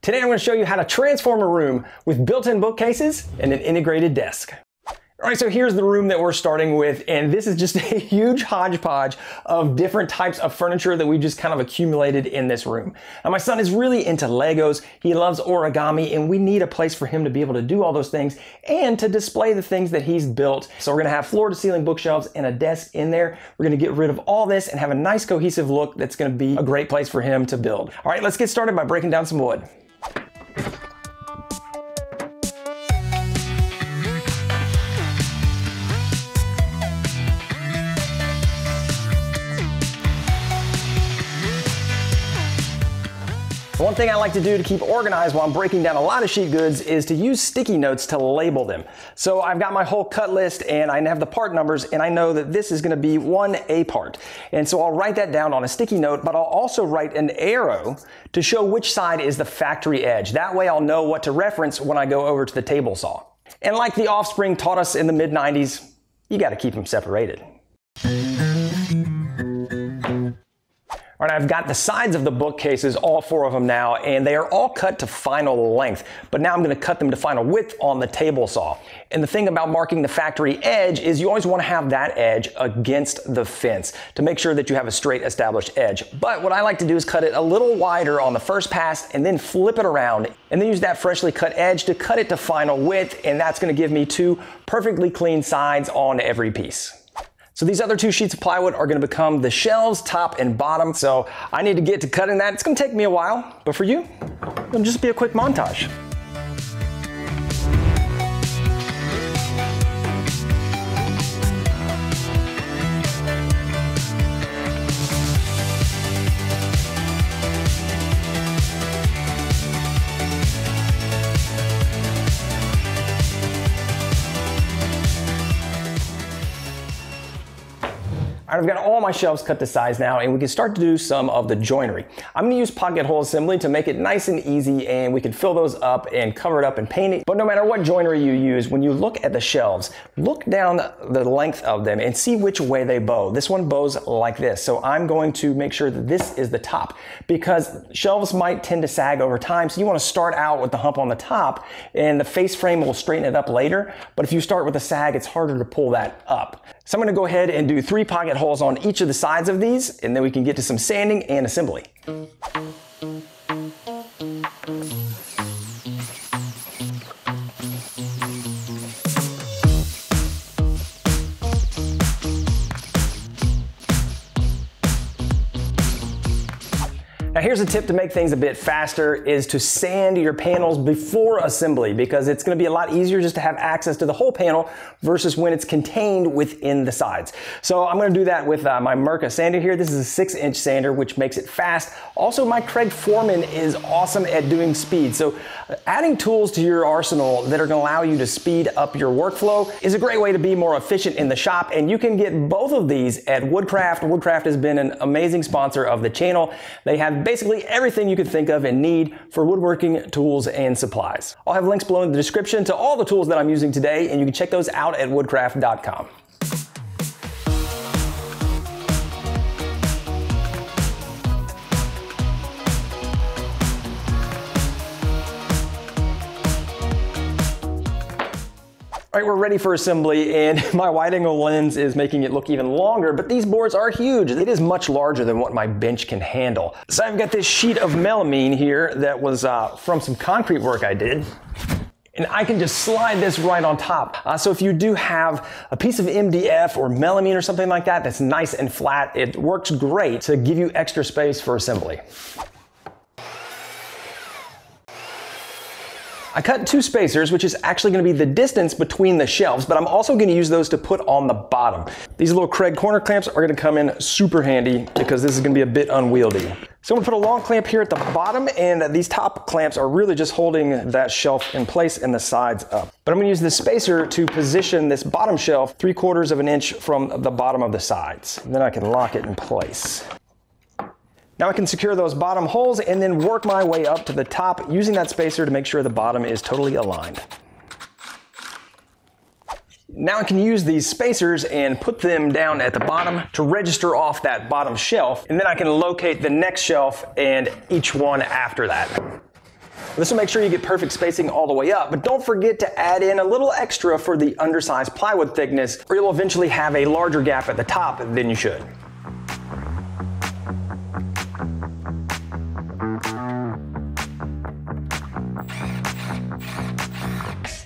Today I'm going to show you how to transform a room with built-in bookcases and an integrated desk. All right, so here's the room that we're starting with, and this is just a huge hodgepodge of different types of furniture that we just kind of accumulated in this room. Now, my son is really into Legos. He loves origami, and we need a place for him to be able to do all those things and to display the things that he's built. So we're gonna have floor-to-ceiling bookshelves and a desk in there. We're gonna get rid of all this and have a nice cohesive look that's gonna be a great place for him to build. All right, let's get started by breaking down some wood. One thing I like to do to keep organized while I'm breaking down a lot of sheet goods is to use sticky notes to label them. So I've got my whole cut list and I have the part numbers, and I know that this is going to be 1A part. And so I'll write that down on a sticky note, but I'll also write an arrow to show which side is the factory edge. That way I'll know what to reference when I go over to the table saw. And like the Offspring taught us in the mid-90s, you got to keep them separated. All right, I've got the sides of the bookcases, all four of them now, and they are all cut to final length. But now I'm going to cut them to final width on the table saw. And the thing about marking the factory edge is you always want to have that edge against the fence to make sure that you have a straight established edge. But what I like to do is cut it a little wider on the first pass and then flip it around and then use that freshly cut edge to cut it to final width, and that's going to give me two perfectly clean sides on every piece. So these other two sheets of plywood are going to become the shelves, top and bottom. So I need to get to cutting that. It's going to take me a while, but for you, it'll just be a quick montage. All right, I've got all my shelves cut to size now, and we can start to do some of the joinery. I'm going to use pocket hole assembly to make it nice and easy, and we can fill those up and cover it up and paint it. But no matter what joinery you use, when you look at the shelves, look down the length of them and see which way they bow. This one bows like this, so I'm going to make sure that this is the top, because shelves might tend to sag over time, so you want to start out with the hump on the top, and the face frame will straighten it up later. But if you start with a sag, it's harder to pull that up. So I'm going to go ahead and do 3 pocket holes on each of the sides of these, and then we can get to some sanding and assembly. Now here's a tip to make things a bit faster, is to sand your panels before assembly, because it's going to be a lot easier just to have access to the whole panel versus when it's contained within the sides. So I'm going to do that with my Mirka sander here. This is a 6-inch sander, which makes it fast. Also, my Craig Foreman is awesome at doing speed. So adding tools to your arsenal that are going to allow you to speed up your workflow is a great way to be more efficient in the shop, and you can get both of these at Woodcraft. Woodcraft has been an amazing sponsor of the channel. They have basically everything you could think of and need for woodworking tools and supplies. I'll have links below in the description to all the tools that I'm using today, and you can check those out at woodcraft.com. All right, we're ready for assembly, and my wide angle lens is making it look even longer, but these boards are huge. It is much larger than what my bench can handle. So I've got this sheet of melamine here that was from some concrete work I did. And I can just slide this right on top. So if you do have a piece of MDF or melamine or something like that that's nice and flat, it works great to give you extra space for assembly. I cut 2 spacers, which is actually going to be the distance between the shelves, but I'm also going to use those to put on the bottom. These little Craig corner clamps are going to come in super handy because this is going to be a bit unwieldy. So I'm going to put a long clamp here at the bottom, and these top clamps are really just holding that shelf in place and the sides up. But I'm going to use this spacer to position this bottom shelf 3/4 of an inch from the bottom of the sides. And then I can lock it in place. Now I can secure those bottom holes and then work my way up to the top using that spacer to make sure the bottom is totally aligned. Now I can use these spacers and put them down at the bottom to register off that bottom shelf, and then I can locate the next shelf and each one after that. This will make sure you get perfect spacing all the way up, but don't forget to add in a little extra for the undersized plywood thickness, or you'll eventually have a larger gap at the top than you should.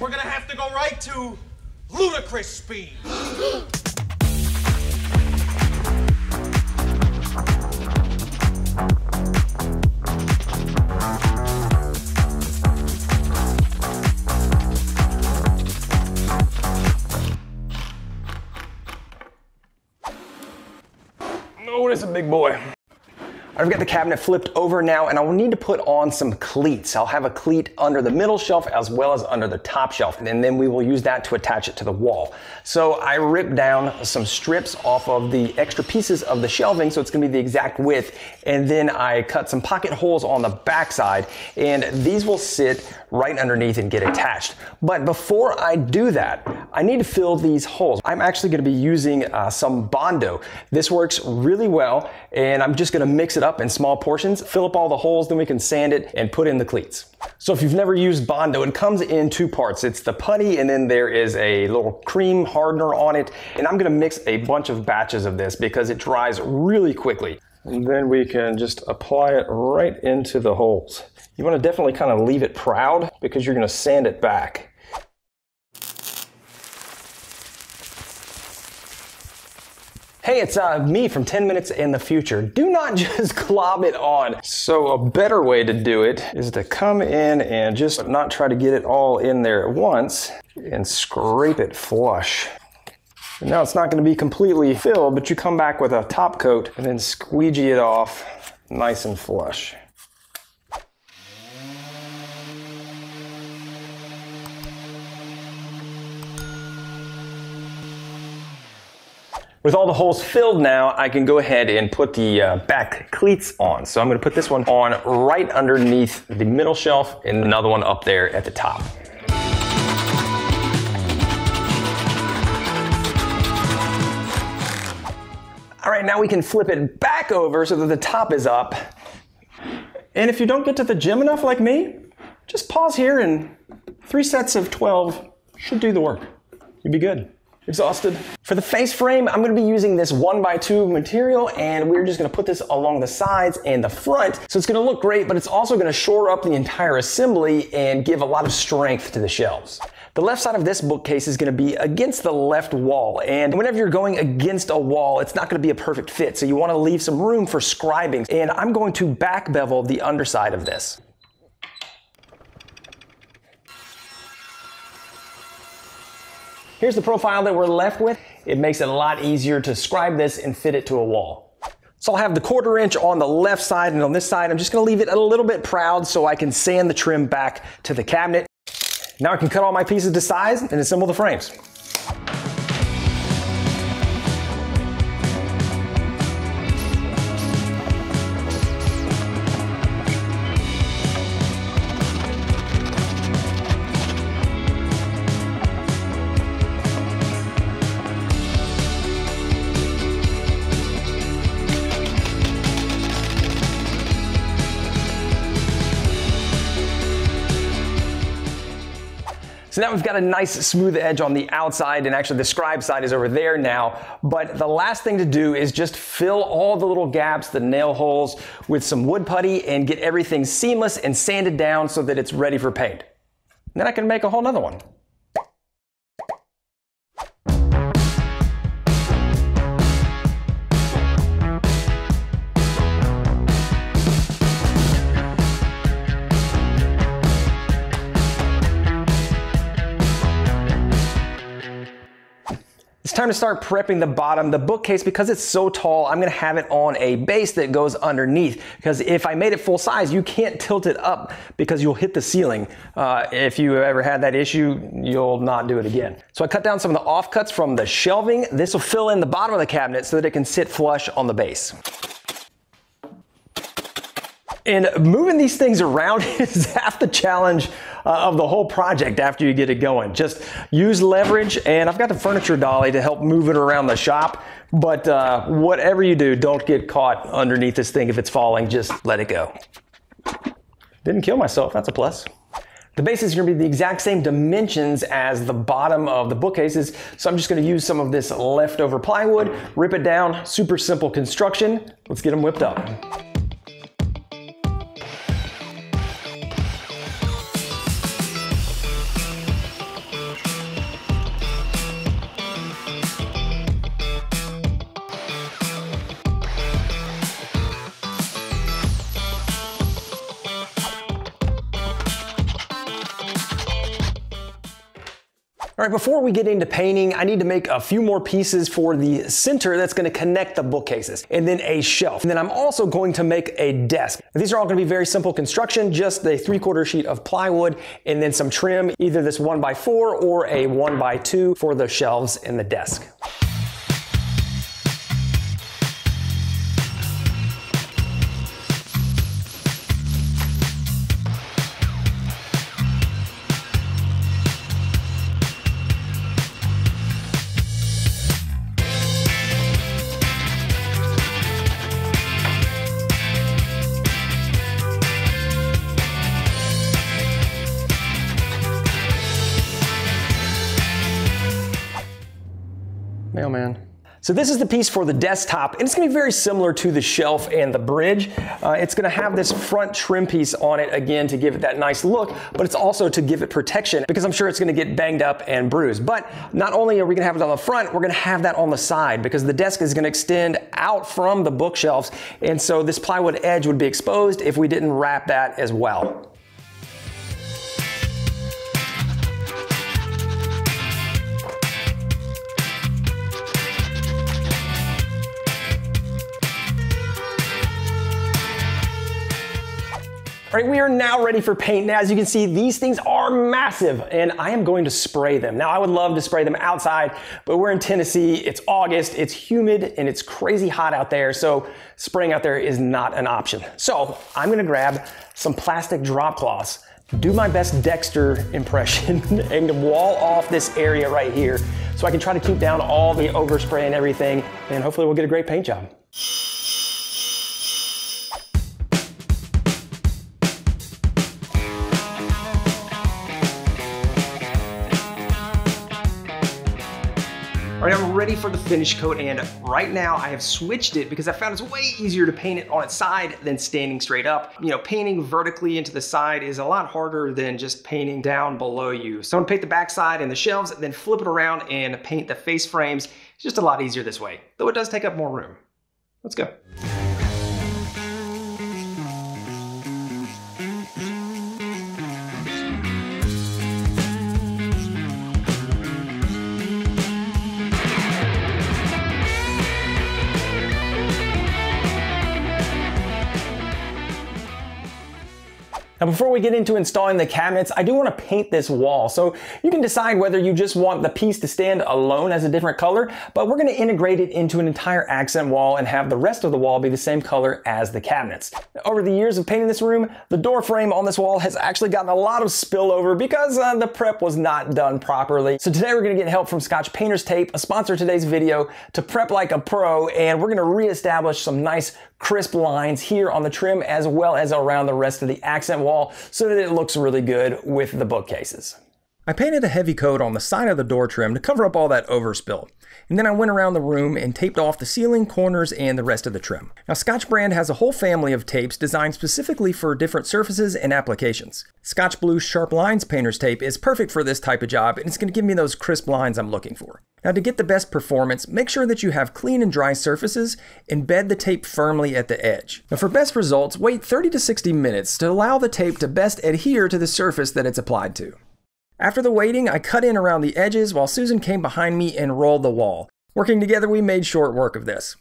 We're gonna have to go right to ludicrous speed. Oh, it's a big boy. I've got the cabinet flipped over now, and I will need to put on some cleats. I'll have a cleat under the middle shelf as well as under the top shelf, and then we will use that to attach it to the wall. So I ripped down some strips off of the extra pieces of the shelving, so it's gonna be the exact width, and then I cut some pocket holes on the backside, and these will sit right underneath and get attached. But before I do that, I need to fill these holes. I'm actually gonna be using some Bondo. This works really well, and I'm just gonna mix it up in small portions, fill up all the holes, then we can sand it and put in the cleats. So if you've never used Bondo, it comes in two parts. It's the putty, and then there is a little cream hardener on it. And I'm gonna mix a bunch of batches of this because it dries really quickly. And then we can just apply it right into the holes. You wanna definitely kind of leave it proud because you're gonna sand it back. Hey, it's me from 10 Minutes in the Future. Do not just glob it on. So a better way to do it is to come in and just not try to get it all in there at once and scrape it flush. And now it's not going to be completely filled, but you come back with a top coat and then squeegee it off nice and flush. With all the holes filled now, I can go ahead and put the back cleats on. So I'm gonna put this one on right underneath the middle shelf and another one up there at the top. All right, now we can flip it back over so that the top is up. And if you don't get to the gym enough like me, just pause here and 3 sets of 12 should do the work. You'll be good. Exhausted. For the face frame, I'm going to be using this 1x2 material, and we're just going to put this along the sides and the front. So it's going to look great, but it's also going to shore up the entire assembly and give a lot of strength to the shelves. The left side of this bookcase is going to be against the left wall, and whenever you're going against a wall, it's not going to be a perfect fit, so you want to leave some room for scribing. And I'm going to back bevel the underside of this. Here's the profile that we're left with. It makes it a lot easier to scribe this and fit it to a wall. So I'll have the 1/4 inch on the left side, and on this side, I'm just gonna leave it a little bit proud so I can sand the trim back to the cabinet. Now I can cut all my pieces to size and assemble the frames. So now we've got a nice smooth edge on the outside, and actually the scribe side is over there now. But the last thing to do is just fill all the little gaps, the nail holes, with some wood putty and get everything seamless and sanded down so that it's ready for paint. And then I can make a whole nother one. It's time to start prepping the bottom. The bookcase, because it's so tall, I'm gonna have it on a base that goes underneath, because if I made it full size, you can't tilt it up because you'll hit the ceiling. If you ever had that issue, you'll not do it again. So I cut down some of the offcuts from the shelving. This will fill in the bottom of the cabinet so that it can sit flush on the base. And moving these things around is half the challenge of the whole project after you get it going. Just use leverage, and I've got the furniture dolly to help move it around the shop, but whatever you do, don't get caught underneath this thing if it's falling, just let it go. Didn't kill myself, that's a plus. The base is going to be the exact same dimensions as the bottom of the bookcases, so I'm just going to use some of this leftover plywood, rip it down, super simple construction. Let's get them whipped up. All right, before we get into painting, I need to make a few more pieces for the center that's going to connect the bookcases, and then a shelf. And then I'm also going to make a desk. These are all going to be very simple construction, just a 3/4 sheet of plywood and then some trim, either this 1x4 or a 1x2 for the shelves and the desk. Mailman. So this is the piece for the desktop, and it's going to be very similar to the shelf and the bridge. It's going to have this front trim piece on it again to give it that nice look, but it's also to give it protection because I'm sure it's going to get banged up and bruised. But not only are we going to have it on the front, we're going to have that on the side because the desk is going to extend out from the bookshelves, and so this plywood edge would be exposed if we didn't wrap that as well. All right, we are now ready for paint. Now, as you can see, these things are massive, and I am going to spray them. Now, I would love to spray them outside, but we're in Tennessee, it's August, it's humid, and it's crazy hot out there, so spraying out there is not an option. So, I'm gonna grab some plastic drop cloths, do my best Dexter impression, and wall off this area right here, so I can try to keep down all the overspray and everything, and hopefully we'll get a great paint job. All right, I'm ready for the finish coat, and right now I have switched it because I found it's way easier to paint it on its side than standing straight up. You know, painting vertically into the side is a lot harder than just painting down below you. So I'm gonna paint the back side and the shelves, then flip it around and paint the face frames. It's just a lot easier this way, though it does take up more room. Let's go. Now, before we get into installing the cabinets, I do want to paint this wall. So you can decide whether you just want the piece to stand alone as a different color, but we're going to integrate it into an entire accent wall and have the rest of the wall be the same color as the cabinets. Now, over the years of painting this room, the door frame on this wall has actually gotten a lot of spillover because the prep was not done properly. So today we're going to get help from Scotch Painter's Tape, a sponsor of today's video, to prep like a pro, and we're going to reestablish some nice crisp lines here on the trim as well as around the rest of the accent wall so that it looks really good with the bookcases. I painted a heavy coat on the side of the door trim to cover up all that overspill. And then I went around the room and taped off the ceiling, corners, and the rest of the trim. Now, Scotch brand has a whole family of tapes designed specifically for different surfaces and applications. Scotch Blue Sharp Lines Painter's Tape is perfect for this type of job, and it's going to give me those crisp lines I'm looking for. Now, to get the best performance, make sure that you have clean and dry surfaces and bed the tape firmly at the edge. Now, for best results, wait 30 to 60 minutes to allow the tape to best adhere to the surface that it's applied to. After the waiting, I cut in around the edges while Susan came behind me and rolled the wall. Working together, we made short work of this.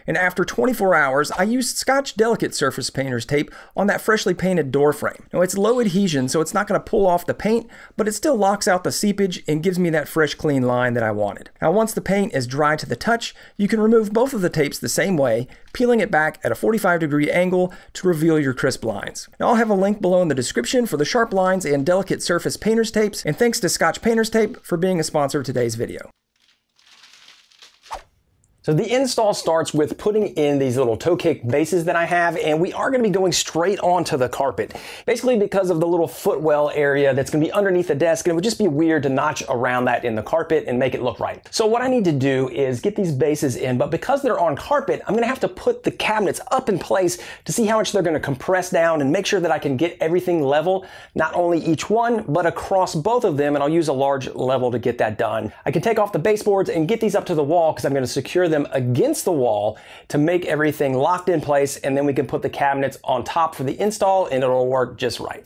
And after 24 hours, I used Scotch Delicate Surface Painter's Tape on that freshly painted door frame. Now, it's low adhesion, so it's not going to pull off the paint, but it still locks out the seepage and gives me that fresh, clean line that I wanted. Now, once the paint is dry to the touch, you can remove both of the tapes the same way, peeling it back at a 45-degree angle to reveal your crisp lines. Now, I'll have a link below in the description for the Sharp Lines and Delicate Surface Painter's Tapes, and thanks to Scotch Painter's Tape for being a sponsor of today's video. So the install starts with putting in these little toe kick bases that I have, and we are going to be going straight onto the carpet. Basically because of the little footwell area that's going to be underneath the desk, and it would just be weird to notch around that in the carpet and make it look right. So what I need to do is get these bases in, but because they're on carpet, I'm going to have to put the cabinets up in place to see how much they're going to compress down and make sure that I can get everything level, not only each one, but across both of them, and I'll use a large level to get that done. I can take off the baseboards and get these up to the wall because I'm going to secure them against the wall to make everything locked in place, and then we can put the cabinets on top for the install and it'll work just right.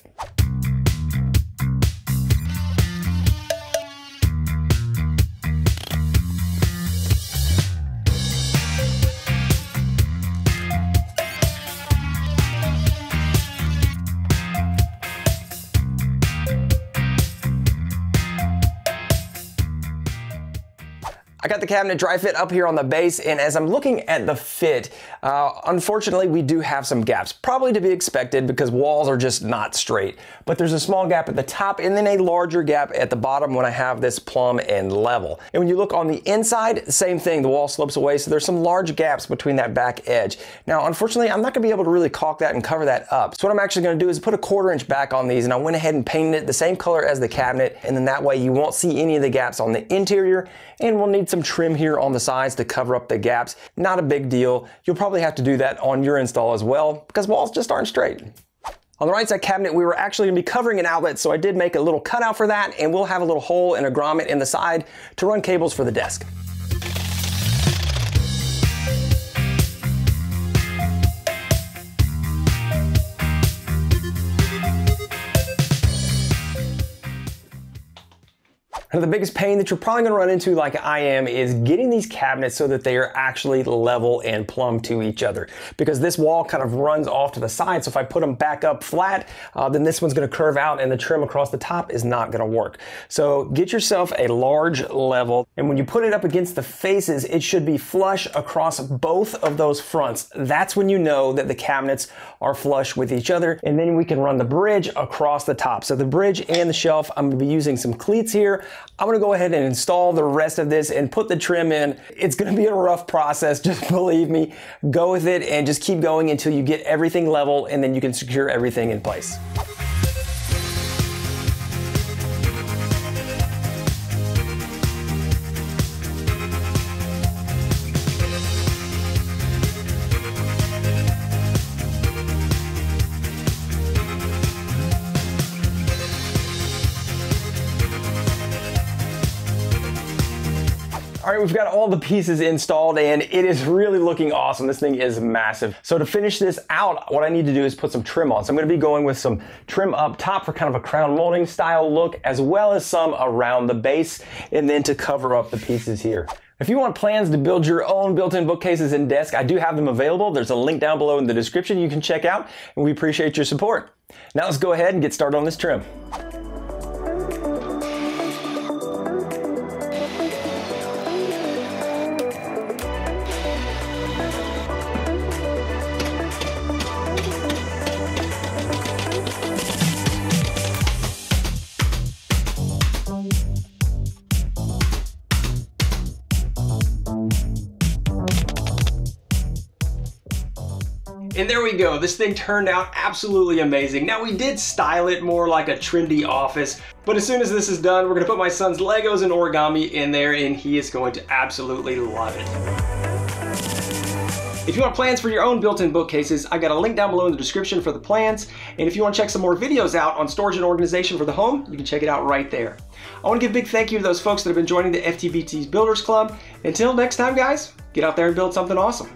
I got the cabinet dry fit up here on the base, and as I'm looking at the fit, unfortunately we do have some gaps, probably to be expected because walls are just not straight. But there's a small gap at the top and then a larger gap at the bottom when I have this plumb and level. And when you look on the inside, same thing, the wall slopes away, so there's some large gaps between that back edge. Now, unfortunately, I'm not gonna be able to really caulk that and cover that up. So what I'm actually gonna do is put a 1/4 inch back on these, and I went ahead and painted it the same color as the cabinet, and then that way you won't see any of the gaps on the interior, and we'll need some trim here on the sides to cover up the gaps. Not a big deal. You'll probably have to do that on your install as well because walls just aren't straight. On the right side cabinet, we were actually going to be covering an outlet, so I did make a little cutout for that, and we'll have a little hole and a grommet in the side to run cables for the desk. And the biggest pain that you're probably going to run into, like I am, is getting these cabinets so that they are actually level and plumb to each other. Because this wall kind of runs off to the side, so if I put them back up flat, then this one's going to curve out and the trim across the top is not going to work. So get yourself a large level, and when you put it up against the faces, it should be flush across both of those fronts. That's when you know that the cabinets are flush with each other, and then we can run the bridge across the top. So the bridge and the shelf, I'm going to be using some cleats here. I'm gonna go ahead and install the rest of this and put the trim in. It's gonna be a rough process, just believe me. Go with it and just keep going until you get everything level, and then you can secure everything in place. All right, we've got all the pieces installed and it is really looking awesome. This thing is massive. So to finish this out, what I need to do is put some trim on. So I'm gonna be going with some trim up top for kind of a crown molding style look, as well as some around the base, and then to cover up the pieces here. If you want plans to build your own built-in bookcases and desk, I do have them available. There's a link down below in the description you can check out, and we appreciate your support. Now let's go ahead and get started on this trim. And there we go. This thing turned out absolutely amazing. Now, we did style it more like a trendy office, but as soon as this is done, we're gonna put my son's Legos and origami in there, and he is going to absolutely love it. If you want plans for your own built-in bookcases, I got a link down below in the description for the plans. And if you want to check some more videos out on storage and organization for the home, you can check it out right there. I want to give a big thank you to those folks that have been joining the FTBT's Builders Club. Until next time, guys, get out there and build something awesome.